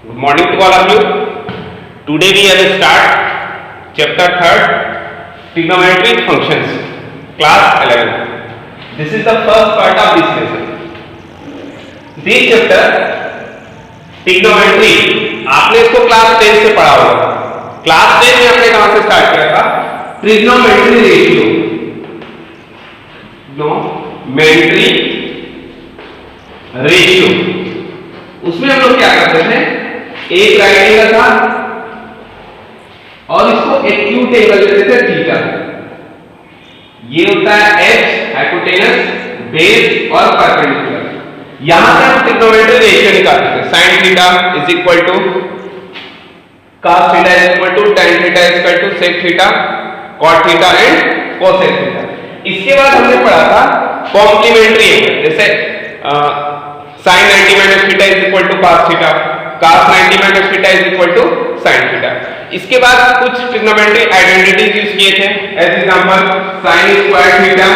Good morning to all of you. Today we will start chapter 3rd, trigonometric functions, class 11. This is the first part of this lesson. This chapter trigonometry आपने इसको class 10 से पढ़ा होगा. Class 10 में आपने कहां से start किया था? Trigonometry ratio. ट्रिग्नोमेट्री रेशियो उसमें हम लोग क्या करते थे, एक राइट एंगल था और इसको एक्यूट एंगल देते थे थीटा. ये होता है एच हाइपोटेनस, बेस और परपेंडिकुलर. यहां से हम ट्रिग्नोमेट्री रेशियो निकालते थे. sin theta is equal to cos theta is equal to tan theta is equal to sec theta, cot theta and cosec theta. इसके बाद हमने पढ़ा था कॉम्प्लीमेंट्री एंगल, जैसे sin 90 minus theta is equal to cos theta, cos 90 minus theta is equal to sin theta. इसके बाद कुछ trigonometry identities use किए थे. As example sin square theta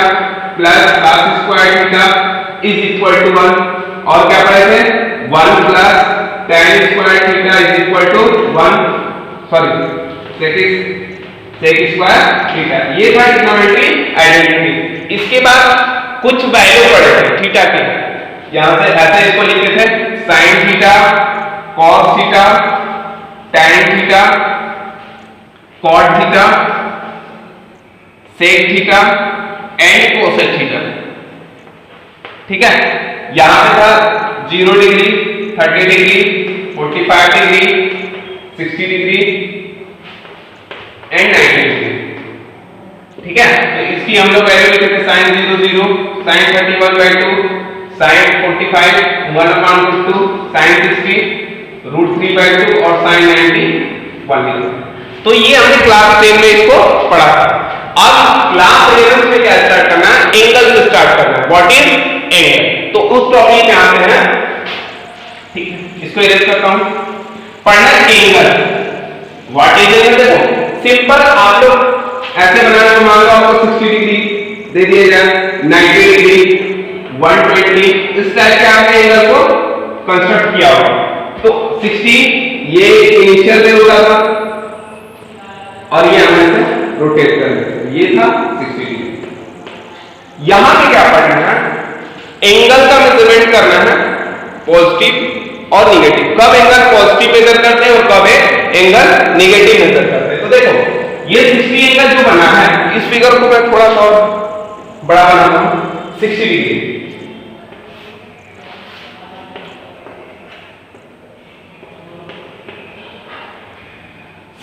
plus cos square theta is equal to 1, और क्या पढ़े थे 1 plus tan square theta is equal to 1, sorry sec square theta. ये था ट्रिग्नोमेट्री आइडेंटिटी. इसके बाद कुछ वैल्यू पढ़े थे थीटा के. यहां से ऐसे इसको लिखे थे sin theta, cos theta, tan theta, cot theta, sec theta and cosec theta. ठीक है. यहां पे था 0 degree, 30 degree, 45 degree, 60 degree and 90 degree. ठीक है. तो इसकी हम लोग वैल्यू लिखे थे sin 0 0, sin 31/2, sin 45 1/2, sin 60 √3/2 और sin 90 1/2. तो ये हमने क्लास 10 में इसको पढ़ा था. अब क्लास 11 में क्या स्टार्ट करना है? एंगल से स्टार्ट करना है. What is angle? तो उस टॉपिक में आते हैं. ठीक है, इसको इरेज करता हूं. पढ़ना एंगल. What is angle? देखो सिंपल, आप लोग ऐसे बनाना है. मान लो आपको 60 डिग्री दे दिया जाए, 90 डिग्री, 120, इस टाइप के आपने एंगल को कंस्ट्रक्ट किया होगा. तो 60 ये इनिशियल पे होता था और ये हमने से रोटेट कर दिया. ये था 60 डिग्री. यहां पे क्या पढ़ना है? एंगल का मेजरमेंट करना है पॉजिटिव और नेगेटिव. कब एंगल पॉजिटिव मेजर करते हैं और कब एंगल नेगेटिव मेजर करते हैं. तो देखो ये 60 एंगल जो बना है, इस फिगर को मैं थोड़ा सा और बड़ा बनाता हूं. 60 डिग्री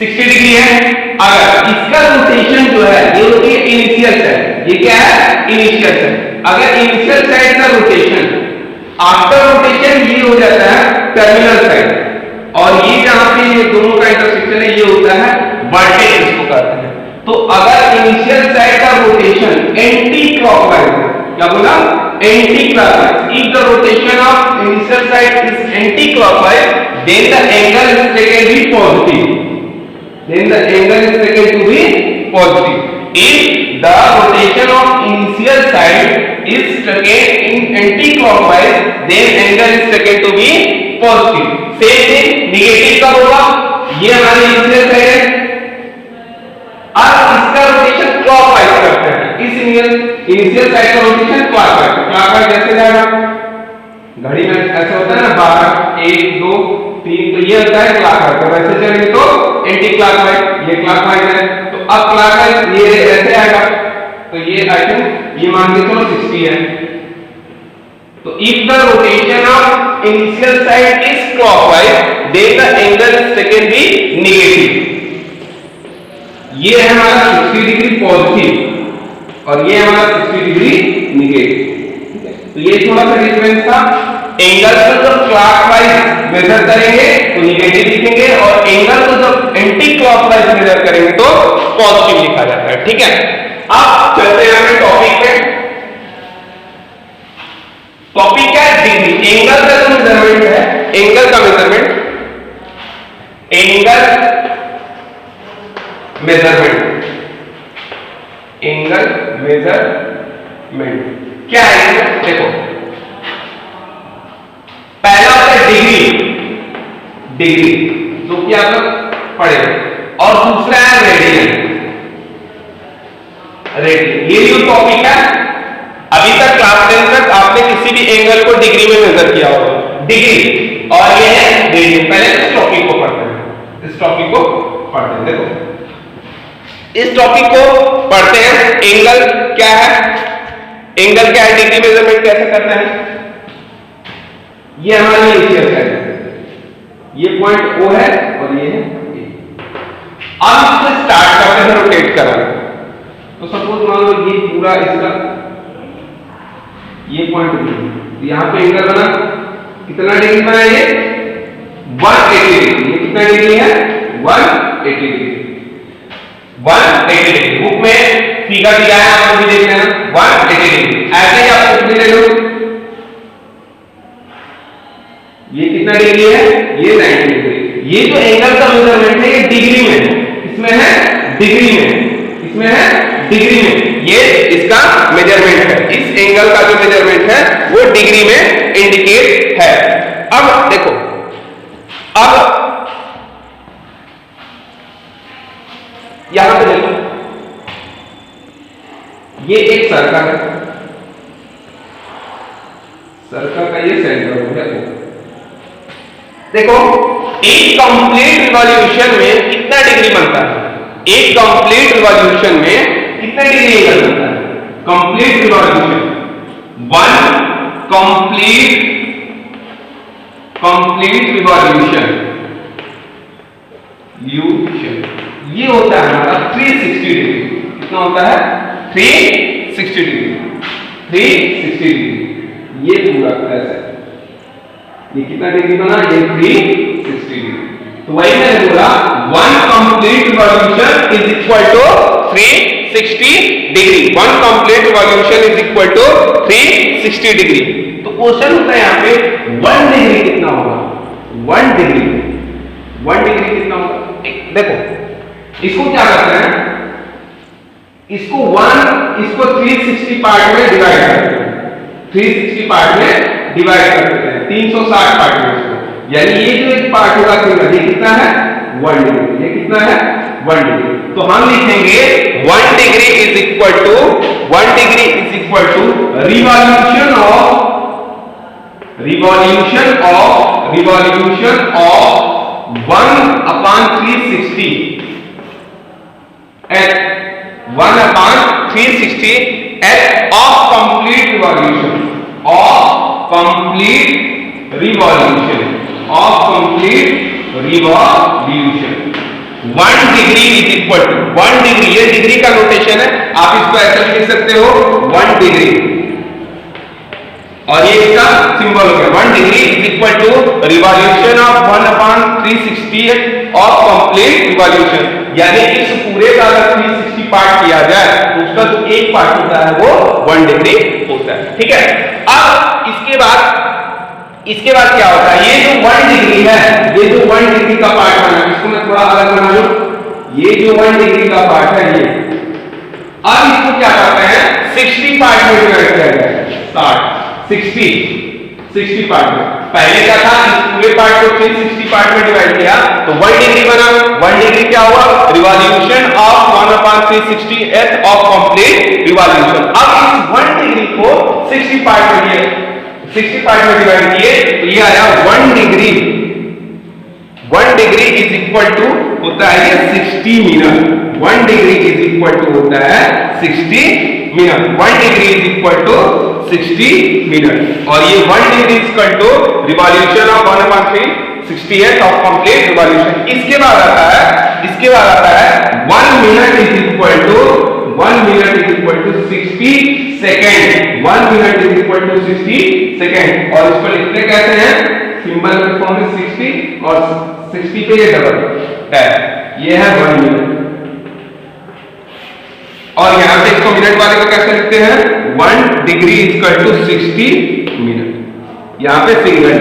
60 डिग्री है. अगर इसका रोटेशन जो है ये होती है इनिशियल साइड. ये क्या है? Initial side. अगर इनिशियल साइड का रोटेशन आफ्टर रोटेशन ये हो जाता है टर्मिनल साइड, और ये जहां पे ये दोनों का इंटरसेक्शन है ये होता है वर्टेक्स, इसको कहते हैं. तो अगर इनिशियल साइड का रोटेशन एंटी क्लॉकवाइज, क्या बोला? Anti clockwise. If the rotation of initial side is anti clockwise then the angle is taken be positive. Then the angle is taken to be positive. If the rotation of initial side is taken in anti-clockwise, then angle is taken to be positive. Same thing negative का होगा. ये हमारी initial side है और इसका rotation clockwise करते हैं. इस initial side का रोटेशन clockwise जैसे जाएगा घड़ी में ऐसा होता है ना, 12 1 2 3, तो ये होता है क्लॉकवाइज. तो वैसे चलेंगे तो एंटी क्लॉकवाइज. ये क्लॉकवाइज है तो अब क्लॉकवाइज ये ऐसे आएगा. तो ये आई थिंक ये मान के चलो 60 है. तो if the rotation of initial side is clockwise then the angle is taken be negative. ये है हमारा 60 डिग्री पॉजिटिव और ये हमारा 60 डिग्री नेगेटिव. तो ये थोड़ा सा डिफरेंस था. एंगल को जब क्लॉकवाइज मेजर करेंगे तो नेगेटिव लिखेंगे, और एंगल को जब एंटी क्लॉकवाइज मेजर करेंगे तो पॉजिटिव लिखा जाता है. ठीक है. अब चलते हैं अपने टॉपिक पे. टॉपिक क्या है? डिग्री. एंगल का जो मेजरमेंट है, एंगल का मेजरमेंट, एंगल मेजरमेंट क्या है? देखो पहला होता है डिग्री. डिग्री, जो कि आप लोग पढ़े। और दूसरा है रेडियन। रेडियन ये जो टॉपिक है, अभी तक क्लास 10 तक आपने किसी भी एंगल को डिग्री में मेजर किया होगा, डिग्री, और ये है रेडियन। पहले इस टॉपिक को पढ़ते हैं, इस टॉपिक को पढ़ते हैं। देखो इस टॉपिक को पढ़ते हैं। एंगल क्या है, एंगल क्या है, डिग्री मेजरमेंट कैसे करते हैं। ये हमारी इनिशियल है, ये पॉइंट O है और ये है A। अब इसको स्टार्ट करते हैं रोटेट करना। तो सपोज मान लो ये पूरा इसका ये पॉइंट B, यहां पे एंगल बना, कितना डिग्री बना ये 180 डिग्री। ये कितना डिग्री है 180 डिग्री, 180 डिग्री। बुक में फिगर दिया है, आप भी देख लेना 180 डिग्री। ऐसे ही आप कुछ भी ले लो, ये कितना डिग्री है ये 90 डिग्री। ये जो एंगल का मेजरमेंट है ये डिग्री में है, इसमें है डिग्री में, इसमें है डिग्री में, ये इसका मेजरमेंट है। इस एंगल का जो मेजरमेंट है वो डिग्री में इंडिकेट है। अब देखो, अब यहां पे देखो, ये एक सर्कल है, सर्कल का ये सेंटर हो गया। देखो एक कंप्लीट रिवॉल्यूशन में कितना डिग्री बनता है, एक कंप्लीट रिवॉल्यूशन में कितना डिग्री एंगल बनता है। Complete revolution, one complete revolution ये होता है हमारा 360 डिग्री। कितना होता है 360 डिग्री, 360 डिग्री। ये पूरा ऐसा, ये कितना डिग्री बना, ये 360 डिग्री। तो वही मैंने बोला one complete revolution is equal to 360 degree, one complete revolution is equal to 360 degree. तो क्वेश्चन होता है यहाँ पे 1 डिग्री कितना होगा, 1 डिग्री, 1 डिग्री कितना होगा। देखो इसको क्या करते हैं, इसको 360 पार्ट में डिवाइड करते हैं, 360 पार्ट में डिवाइड कर देते हैं 360 पार्ट में इसको। यानी ये जो एक पार्ट होगा फिगर, ये कितना है 1 डिग्री, ये कितना है 1 डिग्री। तो हम लिखेंगे 1 degree is equal to, 1 degree is equal to revolution of 1/360 at 1/360 at of complete revolution, of complete revolution, of complete revolution। 1 degree is equal to 1 degree, ये डिग्री का नोटेशन है, आप इसको ऐसे लिख सकते हो 1 डिग्री, और ये इसका सिंबल हो गया 1 degree is equal to revolution of 1/360 of complete revolution. यानी इस पूरे का अगर 360 पार्ट किया जाए तो उसका जो एक पार्ट होता है वो 1 डिग्री होता है। ठीक है, अब इसके बाद क्या होता है, ये जो 1 डिग्री है, ये जो 1 डिग्री का पार्ट बना, इसको मैं थोड़ा अलग बना लूं। ये जो 1 डिग्री का पार्ट है ये, अब इसको क्या करते हैं 60 पार्ट में डिवाइड किया जाएगा, 60 पार्ट में। पहले क्या था, इस पूरे पार्ट को 360 पार्ट में डिवाइड किया तो 1 डिग्री बना। 1 डिग्री क्या हुआ, revolution of 1/360th of complete revolution. अब इस 1 डिग्री को 60 पार्ट में किए, 60 पार्ट में डिवाइड किए तो ये आया 1 degree. 1 degree is equal to होता है ये 60 minute. 1 degree is equal to होता है 60 minute. 1 degree is equal to 60 minute, और ये 1 degree is equal to revolution of 1/360th of complete revolution. इसके बाद आता है 1 minute is equal to 60 second. 1 minute is equal to 60 second, और इसको लिखते कैसे हैं, सिंबल में फॉर्म में 60 और 60 पे ये डबल है, ये है 1 मिनट। और यहां पे इसको मिनट वाले को कैसे लिखते हैं, 1 degree is equal to 60 minute. यहां पे सिंगल है,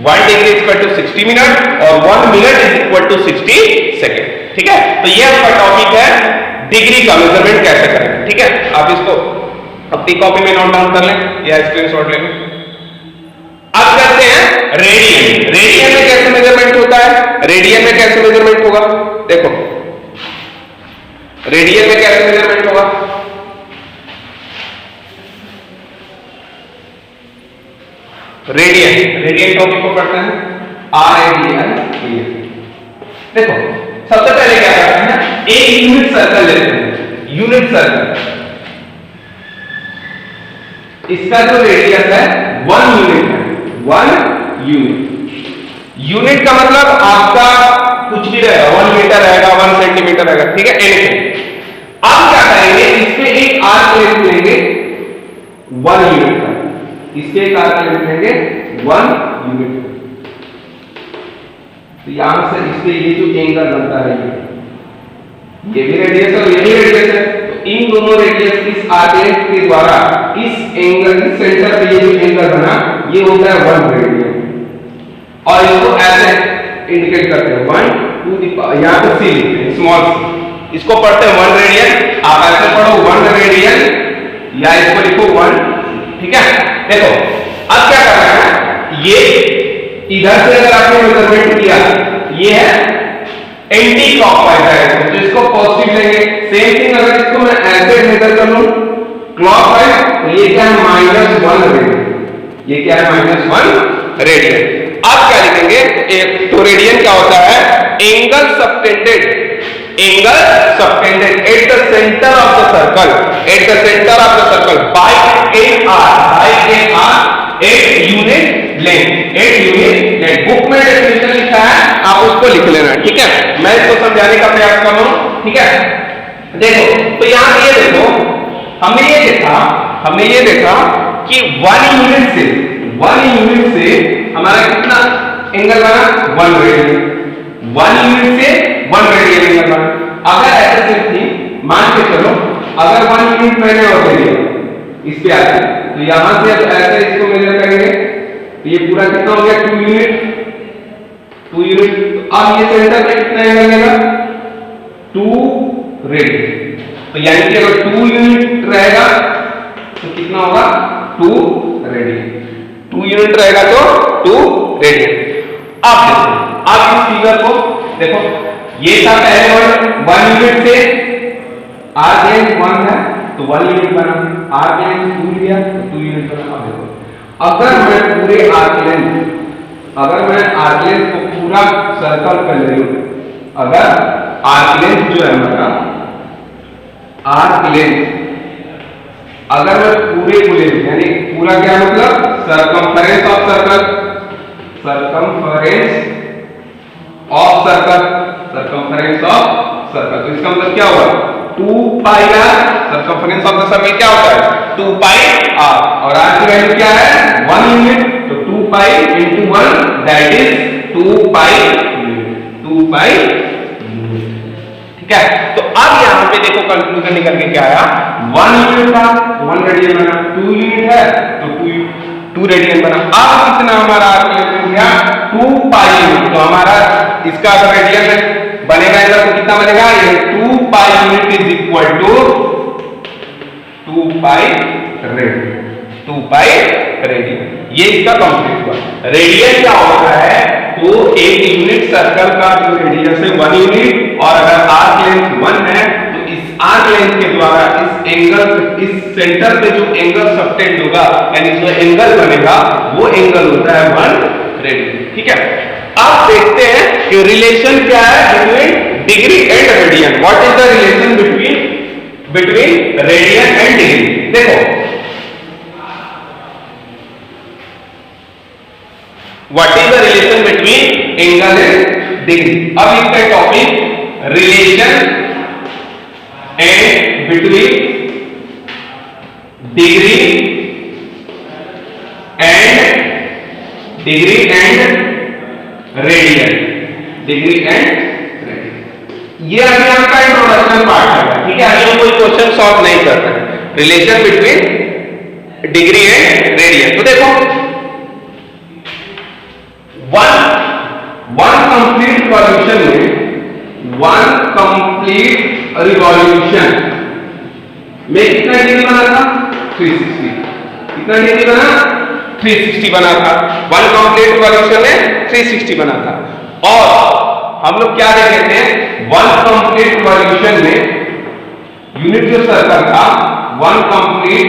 1 degree is equal to 60 minute और 1 minute is equal to 60 second. ठीक है, तो ये आपका टॉपिक है डिग्री का मेजरमेंट कैसे करें। ठीक है, आप इसको अपनी कॉपी में नोट डाउन कर लें या स्क्रीनशॉट ले लें। अब करते हैं रेडियन। रेडियन में कैसे मेजरमेंट होता है, रेडियन में कैसे मेजरमेंट होगा, देखो रेडियन में कैसे मेजरमेंट होगा, रेडियन टॉपिक को पढ़ते हैं, RADIAN। देखो सबसे पहले क्या करते हैं, एक यूनिट सर्कल लेते हैं, यूनिट सर्कल, इसका जो रेडियस है 1 यूनिट है, 1 यूनिट। यूनिट का मतलब आपका कुछ भी रहेगा, 1 मीटर रहेगा, 1 सेंटीमीटर रहेगा, ठीक है, एनीथिंग। अब क्या करेंगे, इसमें एक आर्क लेंथ लेंगे 1 यूनिट का, इसके एक आर्क लेंथ लेंगे 1 यूनिट का। तो यहां से इससे ये जो एंगल बनता है, ये भी रेडियस है और ये भी रेडियस है, तो इन दोनों रेडियस इस आर्क लेंथ के द्वारा इस एंगल के सेंटर पे ये जो एंगल बना, ये होता है 1 रेडियन। और इसको ऐसे इंडिकेट करते हैं 1 टू द, यहां पे सी लिखते हैं, स्मॉल सी, इसको पढ़ते हैं 1 रेडियन। आप ऐसे पढ़ो 1 रेडियन या इसको लिखो 1, ठीक है। देखो अब क्या करना है, ये इधर से अगर आपने मेजरमेंट किया, ये है एंटी क्लॉकवाइज डायरेक्शन, तो इसको पॉजिटिव लेंगे। सेम थिंग अगर इसको मैं ऐसे मेजर कर लूं क्लॉकवाइज, तो ये क्या है -1 रेडियन, ये क्या है -1 रेडियन। अब क्या लिखेंगे, एक तो रेडियन क्या होता है, angle subtended, angle subtended at the centre of the circle, at the centre of the circle by an R, at unit length, at unit length. Book में डेफिनेशन लिखा है, आप उसको लिख लेना, ठीक है। मैं इसको समझाने का प्रयास कर रहा हूं, ठीक है। देखो तो यहां ये देखो, हमने ये देखा कि 1 यूनिट से, 1 यूनिट से हमारा कितना एंगल बना, 1 रेडियन, 1 यूनिट से 1 रेडियन एंगल बना। अगर ऐसे सिंपली मान के चलो, अगर 1 यूनिट मैंने और दे दिया इस पे आके, तो यहां से ऐसे इसको मेजर करेंगे, तो ये पूरा कितना हो गया 2 यूनिट, 2 यूनिट। तो अब ये सेंटर पे कितना एंगल लेगा, 2 रेडियन। तो यानी कि अगर 2 यूनिट रहेगा तो कितना होगा, 2 रेडियन, 2 यूनिट रहेगा तो 2 रेडियन। अब देखो, अब इस फिगर को देखो, ये था पहले वर्ड 1 यूनिट से आर्क लेंथ 1 है तो 1 यूनिट बना, आर्क लेंथ 2 लिया तो 2 यूनिट बना। अब देखो अगर मैं पूरे आर्क लेंथ, अगर मैं आर्क लेंथ को पूरा सर्कल कर ले लूं, अगर आर्क लेंथ जो है हमारा, आर्क लेंथ अगर मैं पूरे को ले लूं, यानी पूरा क्या मतलब circumference of circle, circumference of circle, circumference of circle, तो इसका मतलब क्या होगा 2 पाई r, circumference of the circle क्या होता है 2 पाई r, और r की वैल्यू क्या है 1 यूनिट, तो 2 पाई into 1 that is 2 pi unit, 2 pi unit, ठीक है। तो अब यहां पे देखो कंक्लूजन निकल के क्या आया, 1 यूनिट था 1 रेडियन बना, 2 यूनिट है तो 2 रेडियन बना। अब कितना हमारा हो गया 2 पाई यूनिट, तो हमारा इसका अगर रेडियन बनेगा इधर तो कितना बनेगा, ये 2 pi unit is equal to 2 pi radian, 2 pi radian. ये इसका कंप्लीट हुआ। रेडियन क्या होता है, तो एक यूनिट सर्कल का जो रेडियस है 1 यूनिट, और अगर आर्क लेंथ 1 है तो इस आर्क लेंथ के द्वारा इस एंगल, इस सेंटर पे जो एंगल सबटेंड होगा, यानी जो एंगल बनेगा वो एंगल होता है 1 रेडियन, ठीक है। अब देखते हैं कि रिलेशन क्या है between degree and radian. What is the relation between radian and degree. देखो what is the relation between angle and degree. अब इसका topic relation and between degree and radian, degree and radian. ये अभी आपका introduction part है, ठीक है। अभी हम कोई क्वेश्चन सॉल्व नहीं करते हैं। Relation between degree and radian, तो देखो वन कंप्लीट रिवॉल्यूशन में, 1 कंप्लीट रिवॉल्यूशन में कितना डिग्री बना था 360, कितना डिग्री बना 360 बना था, वन कंप्लीट रिवॉल्यूशन में 360 बना था। और हम लोग क्या देखे थे, वन कंप्लीट रिवॉल्यूशन में यूनिट जो सर्कल था, वन कंप्लीट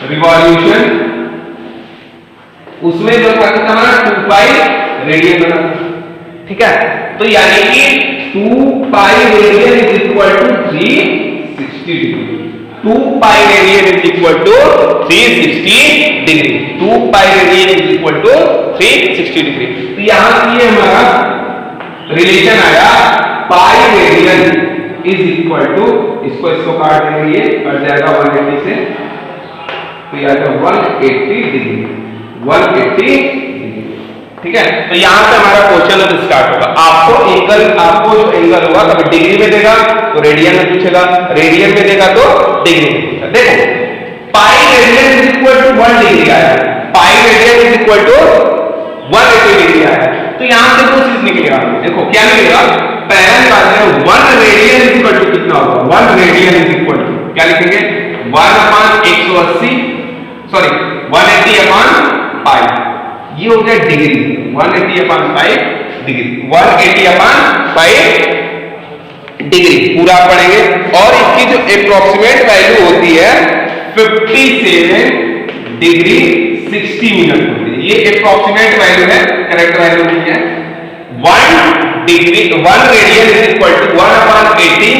रिवॉल्यूशन उसमें जो था कितना बना, 2 पाई रेडियन बना। ठीक है, तो यानी कि 2 pi radian is equal to 360 degree. 2 pi radian is equal to 360 degree. 2 pi radian is equal to 360 degree. तो यहां से हमारा रिलेशन आया, pi radian is equal to, इसको काट देंगे, कट जाएगा 180 से, तो यह आएगा 180 डिग्री। 180 डिग्री। ठीक है, तो यहां से हमारा क्वेश्चन अब स्टार्ट होगा। आपको जो एंगल होगा, कभी डिग्री में देगा तो रेडियन में पूछेगा, रेडियन में देगा तो डिग्री में पूछेगा। देखो, pi radian is equal to 1 degree आया, pi radian is equal to 180 degree आया। तो यहां से दो चीज निकलेगा। देखो क्या निकलेगा, पहला बात है 1 रेडियन इज इक्वल टू कितना होगा, 1 रेडियन इज इक्वल टू क्या लिखेंगे, 1/180, सॉरी 180 अपॉन पाई, ये हो गया degree, 180 upon pi degree, 180 upon pi degree पूरा पढ़ेंगे। और इसकी जो अप्रोक्सीमेट वैल्यू होती है 57 डिग्री 60 मिनट होती है। ये अप्रोक्सीमेट वैल्यू है, करेक्ट वैल्यू नहीं है। 1 degree 1 radian is equal to 1/80,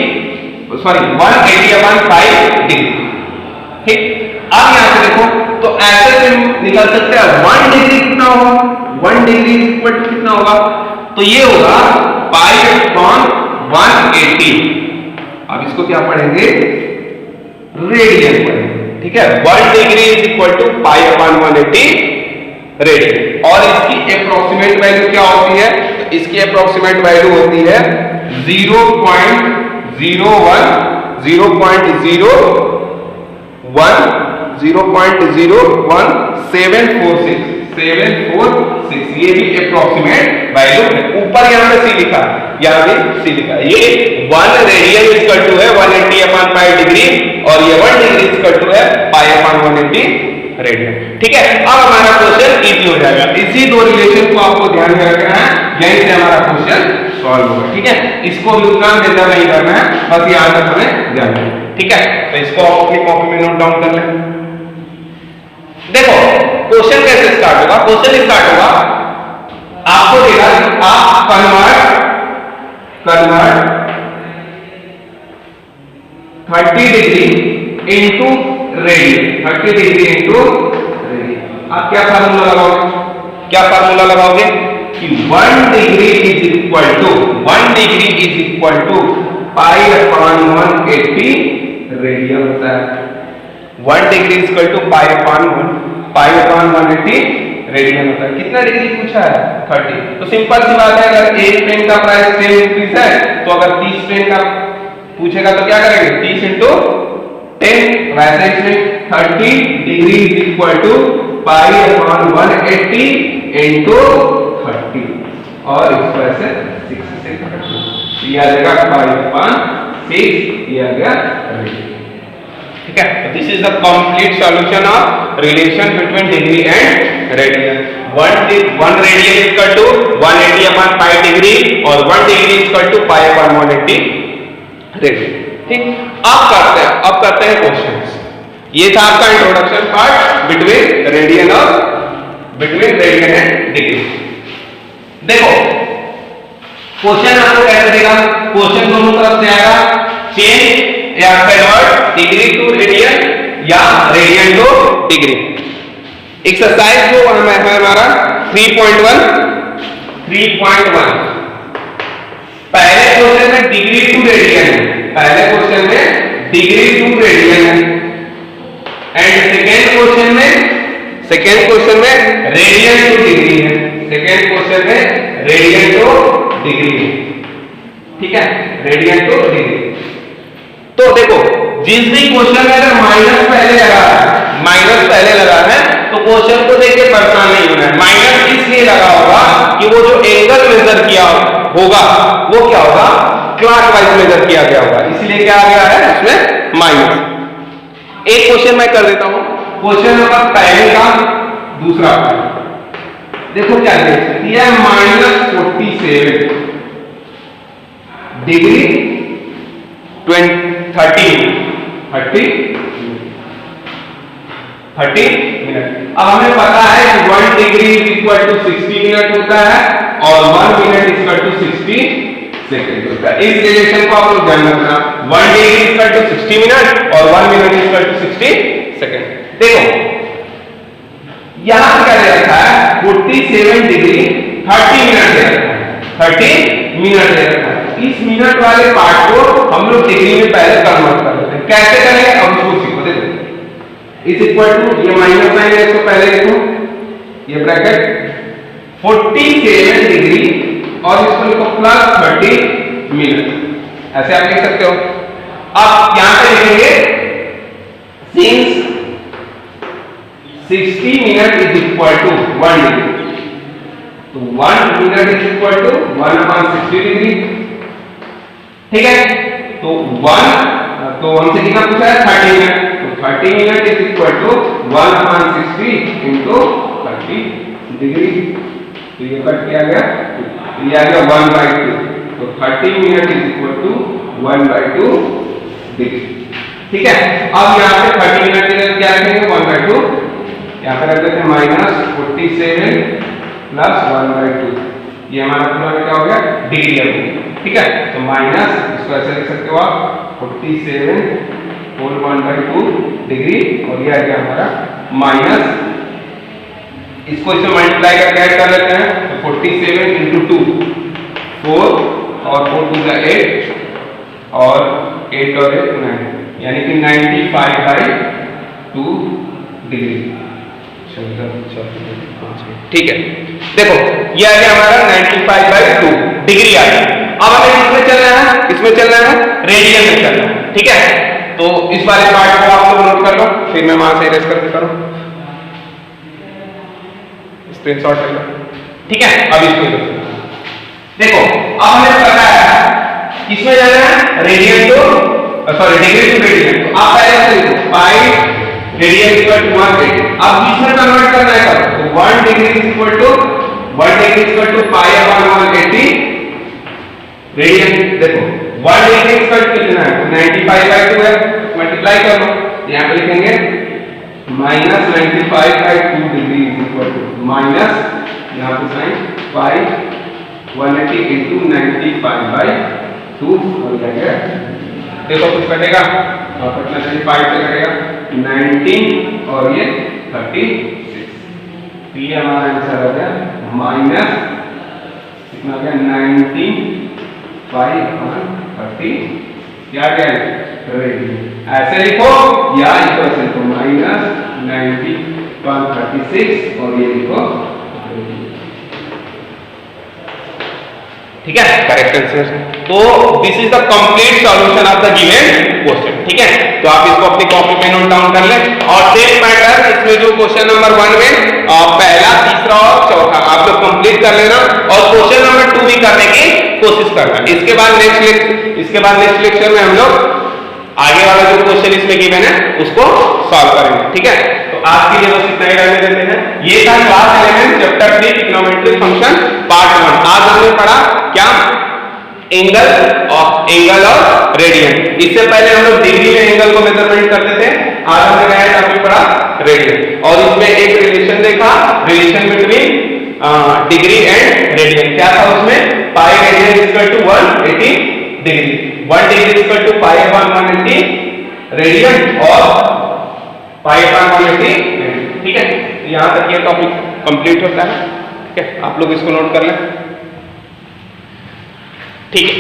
sorry 180 upon pi degree. ठीक, अब यहां से देखो, तो ऐसे से निकल सकते हैं 1 डिग्री कितना होगा, 1 डिग्री इज इक्वल टू कितना होगा, तो ये होगा पाई अपॉन 180। अब इसको क्या पढ़ेंगे, रेडियन पढ़ेंगे। ठीक है, 1 degree is equal to pi upon 180 radian. और इसकी अप्रोक्सीमेट वैल्यू क्या होती है, तो इसकी अप्रोक्सीमेट वैल्यू होती है 0.01746, ये भी अप्रोक्सीमेट वैल्यू है। ऊपर यहां पे सी लिखा है, यहां भी सी लिखा है। ये 1 रेडियन इक्वल टू है 180 अपॉन पाई डिग्री, और ये 1 डिग्री इक्वल टू है पाई अपॉन 180 रेडियन। ठीक है, अब हमारा क्वेश्चन इजी हो जाएगा। इसी दो रिलेशन को आपको ध्यान में रखना है, यहीं से हमारा क्वेश्चन सॉल्व होगा। ठीक है, इसको भी उतना देना नहीं करना है, बस यहां तक हमें ध्यान रखना। ठीक है, तो इसको अपनी कॉपी में नोट डाउन कर लें। देखो क्वेश्चन कैसे स्टार्ट होगा, क्वेश्चन स्टार्ट होगा, आपको देगा कि आप convert 30 degree into radian, 30 degree into radian. आप क्या फार्मूला लगाओगे, क्या फार्मूला लगाओगे कि 1 degree is equal to pi upon 180 radian होता है। 1 degree is equal to pi upon 180 radian होता है। कितना डिग्री पूछा है, 30। तो सिंपल सी बात है, अगर एक पेन का प्राइस 10 रुपीज है, तो अगर 30 पेन का पूछेगा तो क्या करेंगे, 30 इंटू 10। वैसे इसमें 30 degree is equal to pi upon 180 into 30, और इसको ऐसे 6 से काट दो, ये आ जाएगा पाई अपॉन 6, ये आ गया रेडियन। ठीक है, तो this is the complete solution of relation between degree and radian. 1 radian is equal to 180 upon pi degree, और 1 degree is equal to pi upon 180 radian. ठीक, अब करते हैं क्वेश्चंस। ये था आपका introduction part between radian and degree. देखो question आपको कैसे देगा, क्वेश्चन दोनों तरफ से आएगा, चेंज या कन्वर्ट डिग्री टू रेडियन या रेडियन टू डिग्री। एक्सरसाइज जो है हमारा 3.1 पहले क्वेश्चन में डिग्री टू रेडियन है, पहले क्वेश्चन में डिग्री टू रेडियन है, एंड सेकेंड क्वेश्चन में रेडियन टू डिग्री है, सेकेंड क्वेश्चन में रेडियन टू डिग्री है। ठीक है, रेडियन टू डिग्री। तो देखो जिस भी क्वेश्चन में अगर माइनस पहले लगा है तो क्वेश्चन को देख के परेशान नहीं होना है। माइनस इसलिए लगा होगा कि वो जो एंगल मेजर किया होगा वो क्या होगा, क्लॉकवाइज मेजर किया गया होगा, इसलिए क्या आ गया है उसमें माइनस। एक क्वेश्चन मैं कर देता हूं, क्वेश्चन नंबर पहले का दूसरा देखो क्या दिया है, -47 डिग्री 30 मिनट। अब हमें पता है कि 1 degree is equal to 60 minute होता है और 1 minute is equal to 60 second होता है। इस रिलेशन को आप लोग ध्यान रखना, 1 degree is equal to 60 minute और 1 minute is equal to 60 second. देखो यहां क्या दे रखा है, 47 डिग्री 30 मिनट दे रखा है, 30 मिनट दे रखा है। इस मिनट वाले पार्ट को हम लोग डिग्री में पहले कन्वर्ट कर लेते हैं। कैसे करेंगे अब उसको सीखो। देखो इज इक्वल टू, ये माइनस साइन है, इसको पहले लिखो, ये ब्रैकेट 47 डिग्री और इसको लिखो प्लस 30 मिनट, ऐसे आप लिख सकते हो। अब यहां पे लिखेंगे since 60 minute is equal to 1 degree, तो 1 minute is equal to 1/60 degree, ठीक है। तो 1, तो हमसे कितना पूछा है 30 मिनट, तो 30 minute is equal to 1/60 into 30 degree, तो ये कट किया गया, तो ये आ गया 1/2, तो 30 minute is equal to 1/2 degree, ठीक है। अब यहाँ पे 30 मिनट के लिए क्या रखेंगे 1/2, यहाँ पे रख देते हैं -47 प्लस 1/2, ये हमारा पूरा क्या हो गया डिग्री है, ठीक है। तो माइनस, इसको ऐसे लिख सकते हो आप 47 होल 1/2 डिग्री, और ये आ गया हमारा माइनस, इसको इसमें मल्टीप्लाई करके ऐड कर लेते हैं, तो 47 इंटू 2 4 और 4 2 का 8 और 8 और 8 9, यानी कि 95/2 डिग्री, ठीक है। देखो ये आ गया हमारा 95/2 डिग्री आ गया। अब हमें इसमें चलना है, इसमें चलना है रेडियन में चलना है, ठीक है। तो इस वाले पार्ट को आप लोग नोट कर लो, फिर मैं वहां से इरेज कर देता हूं, स्क्रीनशॉट ले लो, ठीक है। अब इसको देखो, अब हमें पता है किसमें जाना है radian to, sorry degree to radian, तो आप पहले से लिखो pi radian equal to 1 radian. अब इसमें कन्वर्ट करना है कब, तो 1 degree is equal to 1 degree equal to pi upon 180 radian. देखो 1 डिग्री इक्वल टू कितना है, 95/2 है, मल्टीप्लाई कर लो, यहां पे लिखेंगे -95/2 degree is equal to minus, यहां पे साइन पाई 180 इंटू 95/2, और क्या है देखो कुछ कटेगा, और कटना चाहिए 5 से कटेगा 19 और ये 36, तो ये हमारा आंसर आ गया माइनस कितना आ गया 19/30, क्या क्या रेडियन, ऐसे लिखो या इक्वल टू माइनस 19/36 और ये लिखो, ठीक है, करेक्ट आंसर। तो this is the complete solution of the given question, ठीक है। तो आप इसको अपनी कॉपी में नोट डाउन कर लें, और सेम मैटर इसमें जो क्वेश्चन नंबर 1 में पहला, तीसरा और चौथा आप लोग कंप्लीट कर लेना, और क्वेश्चन नंबर 2 भी करने की कोशिश करना। इसके बाद नेक्स्ट लेक्चर में हम लोग आगे वाला जो क्वेश्चन इसमें गिवन है उसको सॉल्व करेंगे, ठीक है। तो आज के लिए बस इतना ही रहने देते हैं। ये था class 11 chapter 3 trigonometric function part 1। आज हमने पढ़ा क्या, एंगल और रेडियन। इससे पहले हम लोग डिग्री में एंगल को मेजरमेंट करते थे, आज हमने नया टॉपिक पढ़ा रेडियन, और इसमें एक रिलेशन देखा, relation between degree and radian. क्या था उसमें, pi radian equal to 180 degree, 1 degree equal to pi upon 180 radian और पाई अपॉन 180, ठीक है। यहां तक ये टॉपिक कंप्लीट होता है, ठीक है। आप लोग इसको नोट कर लें, ठीक है।